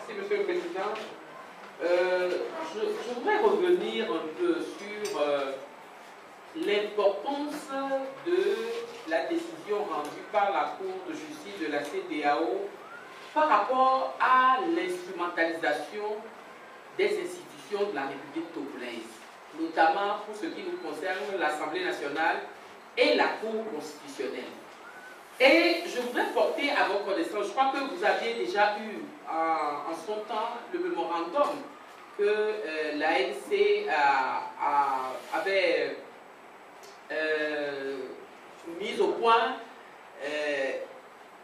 Merci, Monsieur le Président. Je voudrais revenir un peu sur l'importance de la décision rendue par la Cour de justice de la CEDEAO par rapport à l'instrumentalisation des institutions de la République togolaise, notamment pour ce qui nous concerne l'Assemblée nationale et la Cour constitutionnelle. Et je voudrais porter à votre connaissance, je crois que vous aviez déjà eu en son temps le mémorandum que l'ANC avait mis au point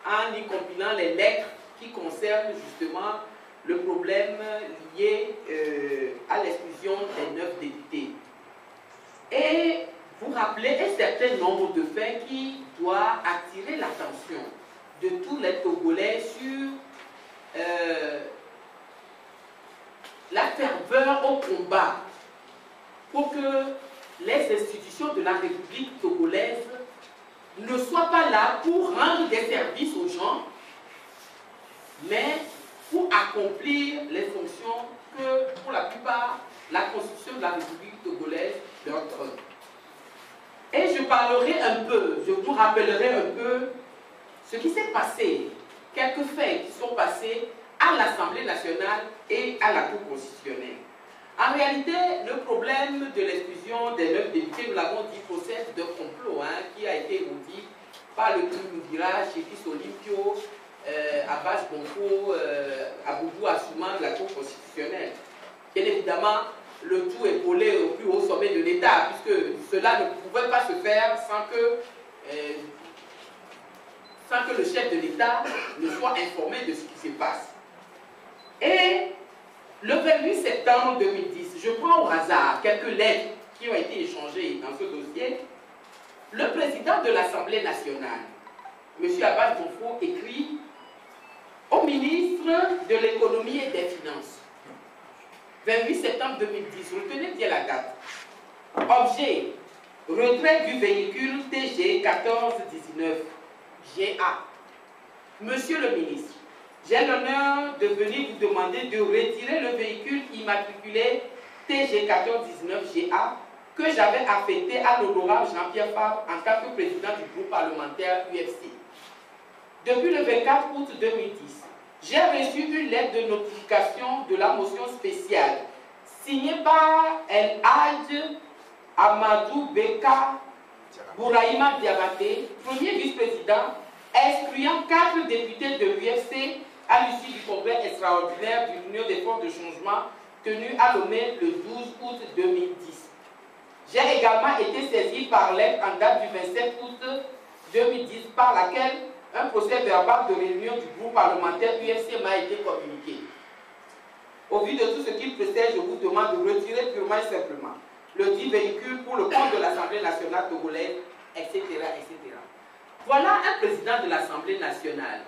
en y compilant les lettres qui concernent justement le problème lié à l'exclusion des 9 députés. Et vous rappelez un certain nombre de faits qui doivent attirer l'attention de tous les Togolais sur la ferveur au combat pour que les institutions de la République togolaise ne soient pas là pour rendre des services aux gens, mais pour accomplir les fonctions que, pour la plupart, la Constitution de la République togolaise leur donne. Et je parlerai un peu, je vous rappellerai un peu ce qui s'est passé, quelques faits qui sont passés à l'Assemblée nationale et à la Cour constitutionnelle. En réalité, le problème de l'exclusion des 9 députés, nous l'avons dit, procède de complot qui a été évoqué par le triumvirat Chekis Olympio, Abbas Bonko, Aboudou Assouman de la Cour constitutionnelle. Bien évidemment, le tout épaulé au plus haut sommet de l'État, puisque cela ne pouvait pas se faire sans que le chef de l'État ne soit informé de ce qui se passe. Et le 28 septembre 2010, je prends au hasard quelques lettres qui ont été échangées dans ce dossier. Le président de l'Assemblée nationale, M. Abbas Bonfo, écrit au ministre de l'économie et des finances. 28 septembre 2010, retenez bien la date. Objet, retrait du véhicule TG 1419, GA. Monsieur le ministre, j'ai l'honneur de venir vous demander de retirer le véhicule immatriculé TG 1419 GA que j'avais affecté à l'honorable Jean-Pierre Fabre en tant que président du groupe parlementaire UFC. Depuis le 24 août 2010, j'ai reçu une lettre de notification de la motion spéciale signée par El Hadj Amadou Beka Bouraïma Diabaté, premier vice-président, excluant 4 députés de l'UFC à l'issue du congrès extraordinaire de l'Union des forces de changement tenu à Lomé le 12 août 2010. J'ai également été saisi par lettre en date du 27 août 2010 par laquelle un procès verbal de réunion du groupe parlementaire UFC m'a été communiqué. Au vu de tout ce qui précède, je vous demande de retirer purement et simplement le dit véhicule pour le compte de l'Assemblée nationale togolaise, etc., etc. Voilà un président de l'Assemblée nationale.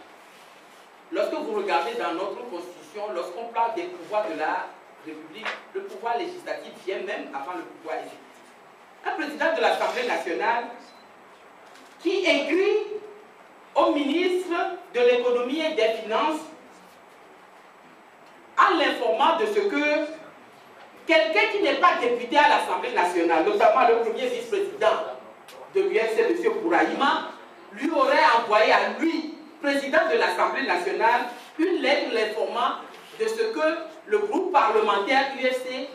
Lorsque vous regardez dans notre Constitution, lorsqu'on parle des pouvoirs de la République, le pouvoir législatif vient même avant le pouvoir exécutif. Un président de l'Assemblée nationale qui écrit au ministre de l'économie et des finances en l'informant de ce que quelqu'un qui n'est pas député à l'Assemblée nationale, notamment le premier vice-président de l'UFC, M. Bouraïma, lui aurait envoyé à lui, président de l'Assemblée nationale, une lettre l'informant de ce que le groupe parlementaire UFC,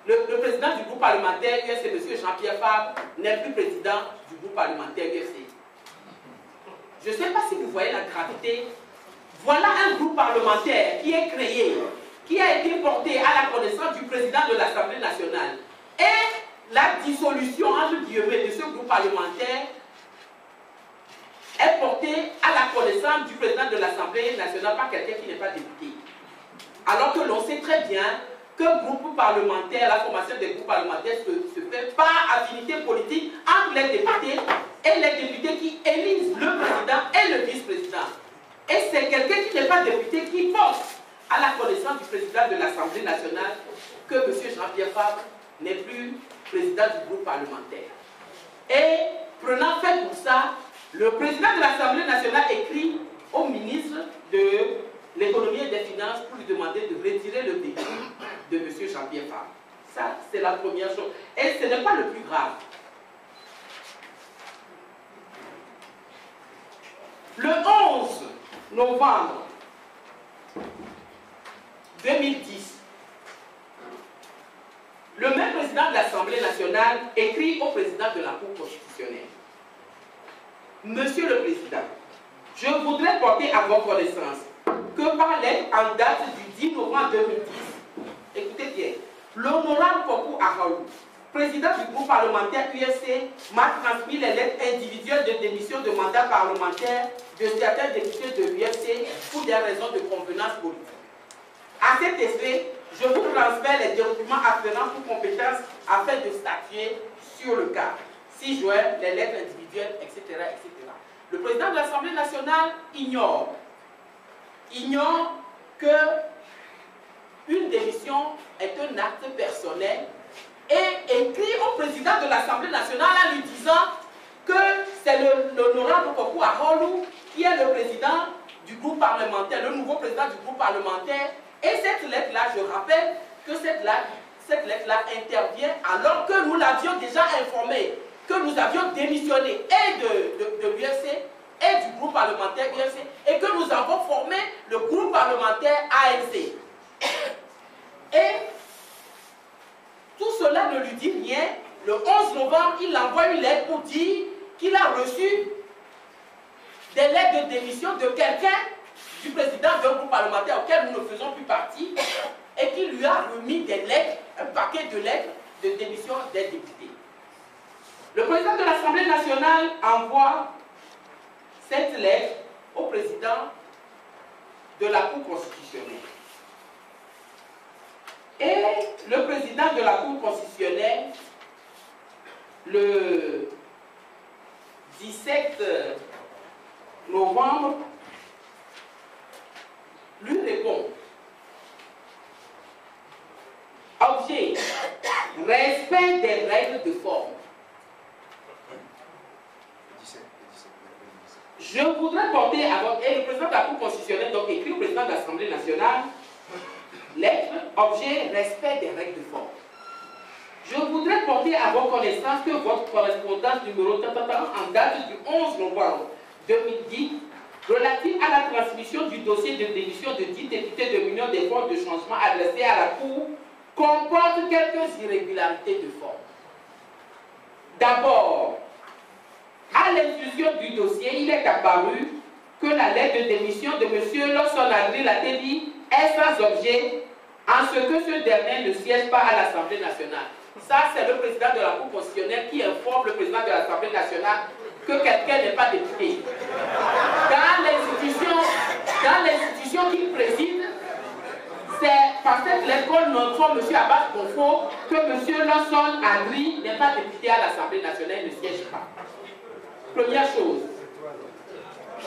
le président du groupe parlementaire UFC, M. Jean-Pierre Fabre, n'est plus président du groupe parlementaire UFC. Je ne sais pas si vous voyez la gravité. Voilà un groupe parlementaire qui est créé, qui a été porté à la connaissance du président de l'Assemblée nationale. Et la dissolution, entre guillemets, de ce groupe parlementaire est portée à la connaissance du président de l'Assemblée nationale par quelqu'un qui n'est pas député. Alors que l'on sait très bien que groupe parlementaire, la formation des groupes parlementaires se fait par affinité politique entre les députés et les députés qui élisent le président et le vice-président. Et c'est quelqu'un qui n'est pas député qui porte à la connaissance du président de l'Assemblée nationale que M. Jean-Pierre Fabre n'est plus président du groupe parlementaire. Et prenant fait pour ça, le président de l'Assemblée nationale écrit au ministre de l'économie et des finances Finances pour lui demander de retirer le décret de M. Jean-Pierre Farr. Ça, c'est la première chose. Et ce n'est pas le plus grave. Le 11 novembre 2010, le même président de l'Assemblée nationale écrit au président de la Cour constitutionnelle: Monsieur le Président, je voudrais porter à votre connaissance que par lettre en date du 10 novembre 2010, écoutez bien, l'honorable Kokou Ahaou, président du groupe parlementaire UFC, m'a transmis les lettres individuelles de démission de mandat parlementaire de certains députés de l'UFC pour des raisons de convenance politique. À cet effet, je vous transmets les documents afférents pour compétence afin de statuer sur le cas. 6 juin, les lettres individuelles, etc., etc. Le président de l'Assemblée nationale ignore que une démission est un acte personnel et écrit au président de l'Assemblée nationale en lui disant que c'est l'honorable Kokou Ahaou qui est le président du groupe parlementaire, le nouveau président du groupe parlementaire. Et cette lettre-là, je rappelle que cette lettre-là intervient alors que nous l'avions déjà informé, que nous avions démissionné et de l'UFC et du groupe parlementaire UFC et que nous avons formé le groupe parlementaire ANC. Et tout cela ne lui dit rien. Le 11 novembre, il envoie une lettre pour dire qu'il a reçu des lettres de démission de quelqu'un, du président d'un groupe parlementaire auquel nous ne faisons plus partie, et qui lui a remis des lettres, un paquet de lettres de démission des députés. Le président de l'Assemblée nationale envoie cette lettre au président de la Cour constitutionnelle. Et le président de la Cour constitutionnelle, le 17 novembre, lui répond: objet, respect des règles de forme. Je voudrais porter à votre... Et le président de la Cour constitutionnelle donc écrit au président de l'Assemblée nationale: lettre, objet, respect des règles de forme. Je voudrais porter à votre connaissance que votre correspondance numéro 30 en date du 11 novembre 2010 relative à la transmission du dossier de démission de 10 députés de l'Union des forces de changement adressés à la Cour comporte quelques irrégularités de forme. D'abord, à l'instruction du dossier, il est apparu que la lettre de démission de M. Lawson Avril Lateli est sans objet en ce que ce dernier ne siège pas à l'Assemblée nationale. Ça, c'est le président de la Cour constitutionnelle qui informe le président de l'Assemblée nationale que quelqu'un n'est pas député. Dans l'institution qu'il préside, c'est par cette lettre qu'on informe M. Abbas Bonfo que M. Lawson Avril n'est pas député à l'Assemblée nationale et ne siège pas. Première chose.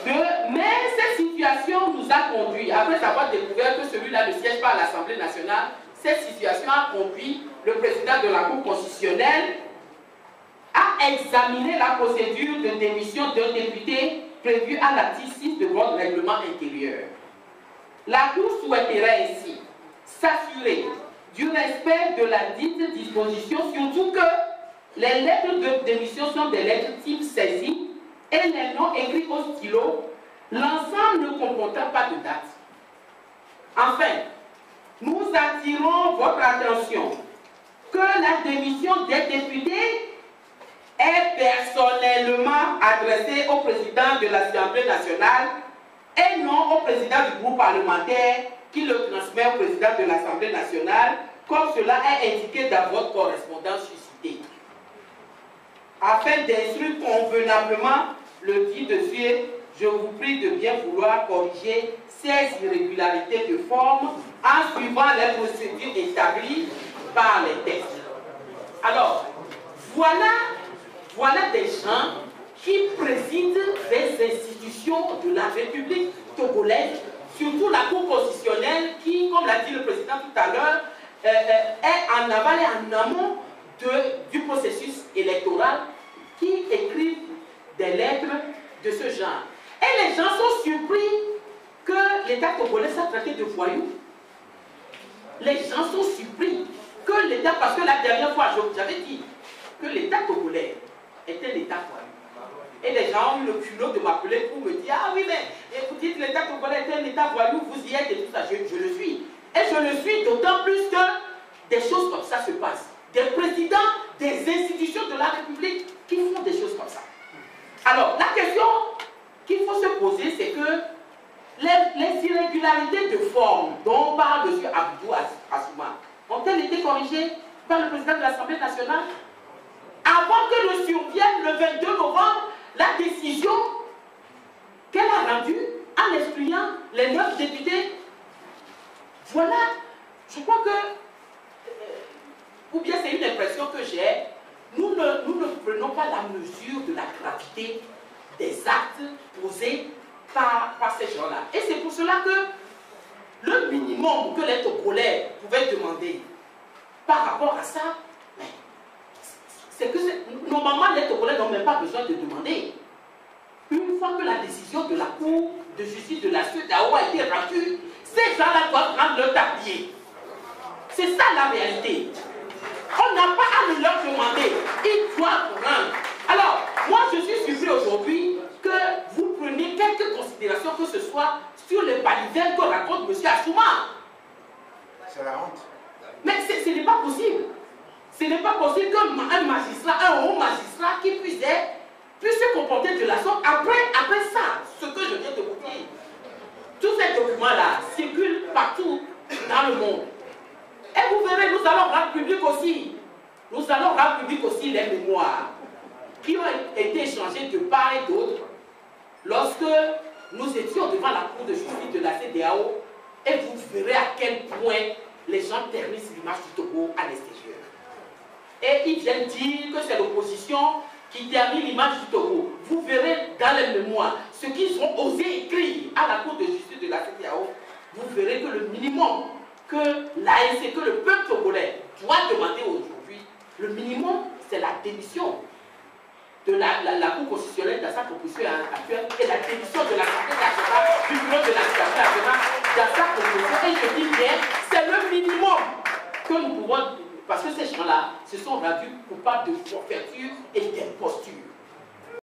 Mais cette situation nous a conduit, après avoir découvert que celui-là ne siège pas à l'Assemblée nationale, cette situation a conduit le président de la Cour constitutionnelle à examiner la procédure de démission d'un député prévue à l'article 6 de votre règlement intérieur. La Cour souhaiterait ainsi s'assurer du respect de la dite disposition, surtout que les lettres de démission sont des lettres type saisie et les noms écrits au stylo, l'ensemble ne comportant pas de date. Enfin, nous attirons votre attention que la démission des députés est personnellement adressée au président de l'Assemblée nationale et non au président du groupe parlementaire qui le transmet au président de l'Assemblée nationale, comme cela est indiqué dans votre correspondance suscitée. Afin d'instruire convenablement le dit dessus, je vous prie de bien vouloir corriger ces irrégularités de forme en suivant les procédures établies par les textes. Alors, voilà des gens qui président des institutions de la République togolaise, surtout la Cour constitutionnelle qui, comme l'a dit le président tout à l'heure, est en aval et en amont du processus électoral, qui écrivent des lettres de ce genre. Et les gens sont surpris que l'État togolais s'est traité de voyous. Les gens sont surpris que l'État, parce que la dernière fois, j'avais dit que l'État togolais était l'État voyou. Et les gens ont eu le culot de m'appeler pour me dire, ah oui, mais vous dites que l'État togolais était un État voyou, vous y êtes et tout ça. Je le suis. Et je le suis d'autant plus que des choses comme ça se passent. Des présidents, des institutions de la République qui font des choses comme ça. Alors, la question qu'il faut se poser, c'est que les irrégularités de forme dont parle M. Abdou Assouma ont-elles été corrigées par le président de l'Assemblée nationale avant que ne survienne le 22 novembre la décision qu'elle a rendue en excluant les 9 députés? Voilà, je crois que, ou bien c'est une impression que j'ai, nous ne prenons pas la mesure de la gravité des actes posés par ces gens-là. Et c'est pour cela que le minimum que les Togolais pouvaient demander par rapport à ça, c'est que normalement les Togolais n'ont même pas besoin de demander. Une fois que la décision de la Cour de justice de la CEDEAO a été rendue, ces gens-là doivent prendre leur tablier. C'est ça la réalité. On n'a pas à leur demander, ils doivent rendre. Alors, moi je suis surpris aujourd'hui que vous preniez quelques considérations que ce soit sur les balivernes que raconte M. Assouma. C'est la honte. Mais ce n'est pas possible. Ce n'est pas possible qu'un magistrat, un haut magistrat qui puisse se comporter de la sorte après ça, ce que je viens de vous dire. Tous ces documents-là circulent partout dans le monde. Et vous verrez, nous allons rendre public aussi. Nous allons rendre public aussi les mémoires qui ont été échangées de part et d'autre lorsque nous étions devant la Cour de justice de la CEDEAO, et vous verrez à quel point les gens ternissent l'image du Togo à l'extérieur. Et ils viennent dire que c'est l'opposition qui ternit l'image du Togo. Vous verrez dans les mémoires ce qu'ils ont osé écrire à la Cour de justice de la CEDEAO. Vous verrez que le minimum que l'ANC, que le peuple togolais doit demander aujourd'hui, le minimum, c'est la démission de la Cour constitutionnelle dans sa composition actuelle et la démission de l'Assemblée nationale, du bureau de l'Assemblée nationale dans sa composition. Et je dis bien, c'est le minimum que nous pouvons, parce que ces gens-là se sont rendus coupables de forfaiture et